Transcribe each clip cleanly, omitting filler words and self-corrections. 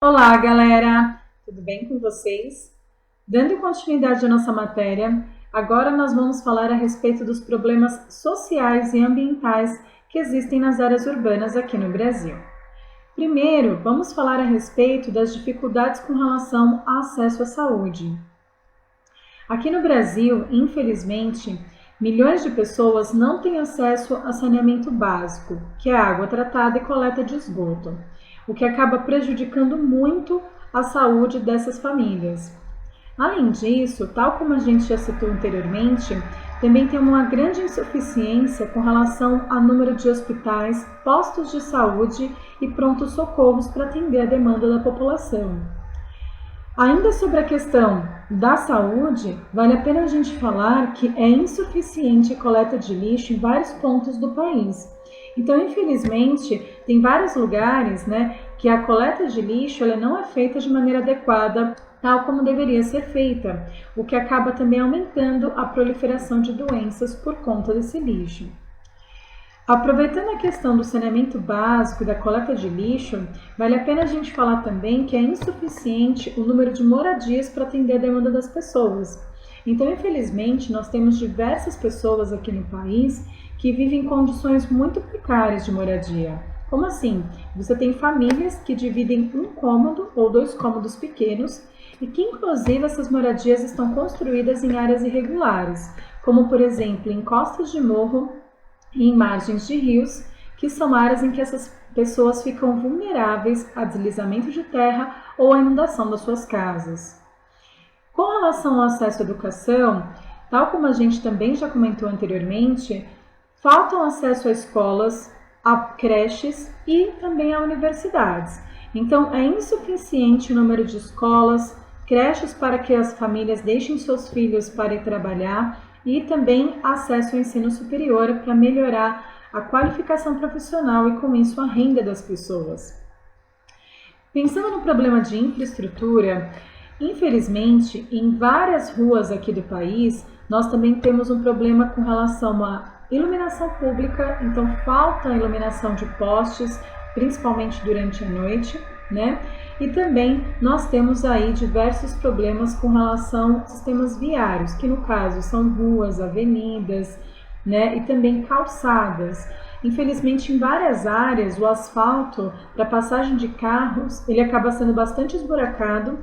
Olá, galera! Tudo bem com vocês? Dando continuidade à nossa matéria, agora nós vamos falar a respeito dos problemas sociais e ambientais que existem nas áreas urbanas aqui no Brasil. Primeiro, vamos falar a respeito das dificuldades com relação ao acesso à saúde. Aqui no Brasil, infelizmente, milhões de pessoas não têm acesso a saneamento básico, que é água tratada e coleta de esgoto, o que acaba prejudicando muito a saúde dessas famílias. Além disso, tal como a gente já citou anteriormente, também tem uma grande insuficiência com relação ao número de hospitais, postos de saúde e prontos socorros para atender a demanda da população. Ainda sobre a questão da saúde, vale a pena a gente falar que é insuficiente a coleta de lixo em vários pontos do país. Então, infelizmente, tem vários lugares, que a coleta de lixo ela não é feita de maneira adequada, tal como deveria ser feita, o que acaba também aumentando a proliferação de doenças por conta desse lixo. Aproveitando a questão do saneamento básico e da coleta de lixo, vale a pena a gente falar também que é insuficiente o número de moradias para atender a demanda das pessoas. Então, infelizmente, nós temos diversas pessoas aqui no país que vivem em condições muito precárias de moradia. Como assim? Você tem famílias que dividem um cômodo ou dois cômodos pequenos e que, inclusive, essas moradias estão construídas em áreas irregulares, como, por exemplo, em costas de morro e em margens de rios, que são áreas em que essas pessoas ficam vulneráveis a deslizamento de terra ou a inundação das suas casas. Com relação ao acesso à educação, tal como a gente também já comentou anteriormente, faltam acesso a escolas, a creches e também a universidades. Então, é insuficiente o número de escolas, creches para que as famílias deixem seus filhos para ir trabalhar e também acesso ao ensino superior para melhorar a qualificação profissional e, com isso, a renda das pessoas. Pensando no problema de infraestrutura, infelizmente, em várias ruas aqui do país, nós também temos um problema com relação à iluminação pública, então falta iluminação de postes, principalmente durante a noite, E também nós temos aí diversos problemas com relação a sistemas viários, que no caso são ruas, avenidas, E também calçadas. Infelizmente, em várias áreas, o asfalto para passagem de carros, ele acaba sendo bastante esburacado.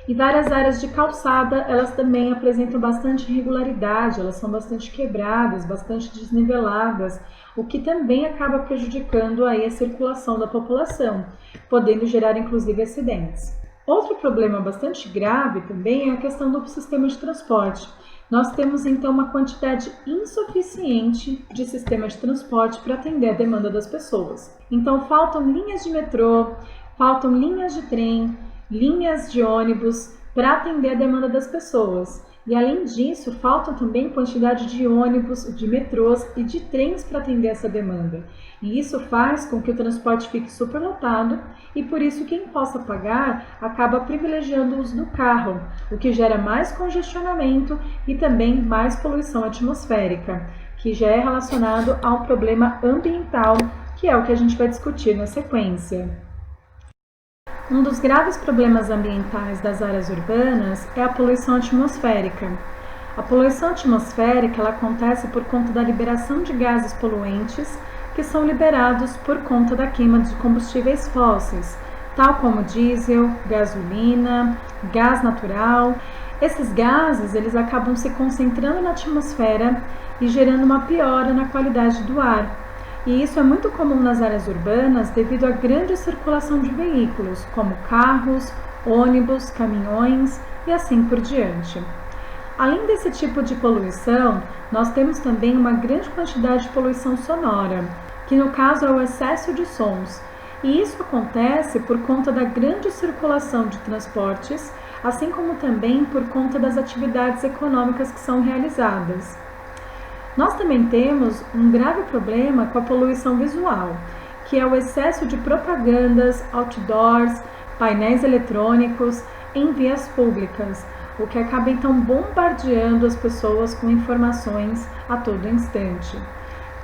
E várias áreas de calçada, elas também apresentam bastante irregularidade, elas são bastante quebradas, bastante desniveladas, o que também acaba prejudicando aí a circulação da população, podendo gerar inclusive acidentes. Outro problema bastante grave também é a questão do sistema de transporte. Nós temos então uma quantidade insuficiente de sistema de transporte para atender a demanda das pessoas. Então faltam linhas de metrô, faltam linhas de trem, linhas de ônibus para atender a demanda das pessoas. E além disso, faltam também quantidade de ônibus, de metrôs e de trens para atender essa demanda. E isso faz com que o transporte fique superlotado e por isso quem possa pagar acaba privilegiando o uso do carro, o que gera mais congestionamento e também mais poluição atmosférica, que já é relacionado a um problema ambiental, que é o que a gente vai discutir na sequência. Um dos graves problemas ambientais das áreas urbanas é a poluição atmosférica. A poluição atmosférica ela acontece por conta da liberação de gases poluentes que são liberados por conta da queima de combustíveis fósseis, tal como diesel, gasolina, gás natural. Esses gases eles acabam se concentrando na atmosfera e gerando uma piora na qualidade do ar. E isso é muito comum nas áreas urbanas devido à grande circulação de veículos, como carros, ônibus, caminhões e assim por diante. Além desse tipo de poluição, nós temos também uma grande quantidade de poluição sonora, que no caso é o excesso de sons. E isso acontece por conta da grande circulação de transportes, assim como também por conta das atividades econômicas que são realizadas. Nós também temos um grave problema com a poluição visual, que é o excesso de propagandas, outdoors, painéis eletrônicos em vias públicas, o que acaba então bombardeando as pessoas com informações a todo instante.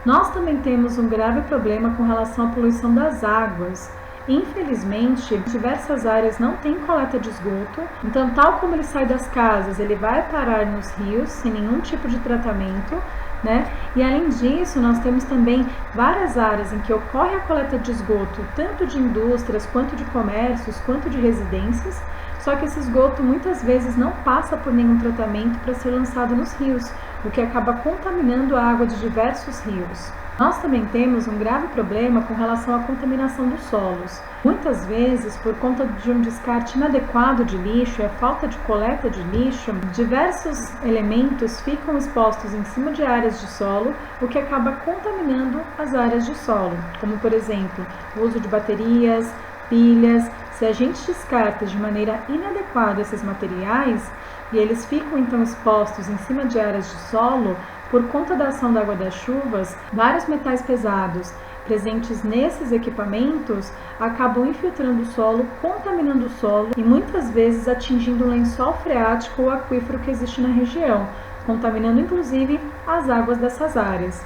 Nós também temos um grave problema com relação à poluição das águas. Infelizmente, diversas áreas não têm coleta de esgoto, então tal como ele sai das casas, ele vai parar nos rios sem nenhum tipo de tratamento, né? E além disso, nós temos também várias áreas em que ocorre a coleta de esgoto, tanto de indústrias, quanto de comércios, quanto de residências, só que esse esgoto muitas vezes não passa por nenhum tratamento para ser lançado nos rios, o que acaba contaminando a água de diversos rios. Nós também temos um grave problema com relação à contaminação dos solos. Muitas vezes, por conta de um descarte inadequado de lixo e a falta de coleta de lixo, diversos elementos ficam expostos em cima de áreas de solo, o que acaba contaminando as áreas de solo, como por exemplo, o uso de baterias, pilhas. Se a gente descarta de maneira inadequada esses materiais e eles ficam então expostos em cima de áreas de solo, por conta da ação da água das chuvas, vários metais pesados presentes nesses equipamentos acabam infiltrando o solo, contaminando o solo e muitas vezes atingindo o lençol freático ou aquífero que existe na região, contaminando inclusive as águas dessas áreas.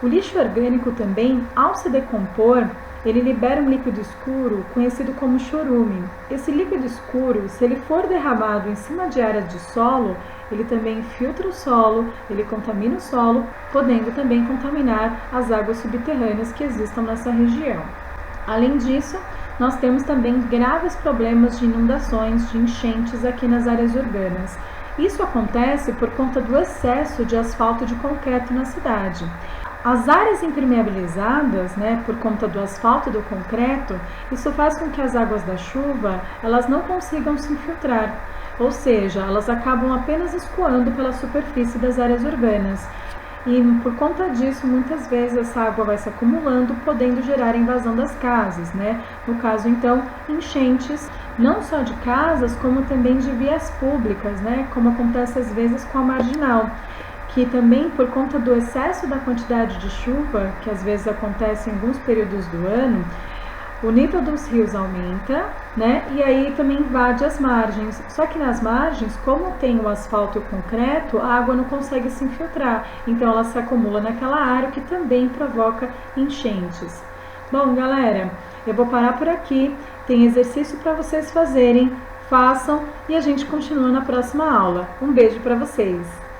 O lixo orgânico também, ao se decompor, ele libera um líquido escuro conhecido como chorume. Esse líquido escuro, se ele for derramado em cima de áreas de solo, ele também infiltra o solo, ele contamina o solo, podendo também contaminar as águas subterrâneas que existam nessa região. Além disso, nós temos também graves problemas de inundações, de enchentes aqui nas áreas urbanas. Isso acontece por conta do excesso de asfalto de concreto na cidade. As áreas impermeabilizadas, por conta do asfalto e do concreto, isso faz com que as águas da chuva elas não consigam se infiltrar, ou seja, elas acabam apenas escoando pela superfície das áreas urbanas. E por conta disso, muitas vezes essa água vai se acumulando, podendo gerar invasão das casas, No caso, então, enchentes, não só de casas, como também de vias públicas, Como acontece às vezes com a Marginal, que também por conta do excesso da quantidade de chuva, que às vezes acontece em alguns períodos do ano, o nível dos rios aumenta, E aí também invade as margens. Só que nas margens, como tem o asfalto e o concreto, a água não consegue se infiltrar, então ela se acumula naquela área, o que também provoca enchentes. Bom, galera, eu vou parar por aqui, tem exercício para vocês fazerem, façam e a gente continua na próxima aula. Um beijo para vocês!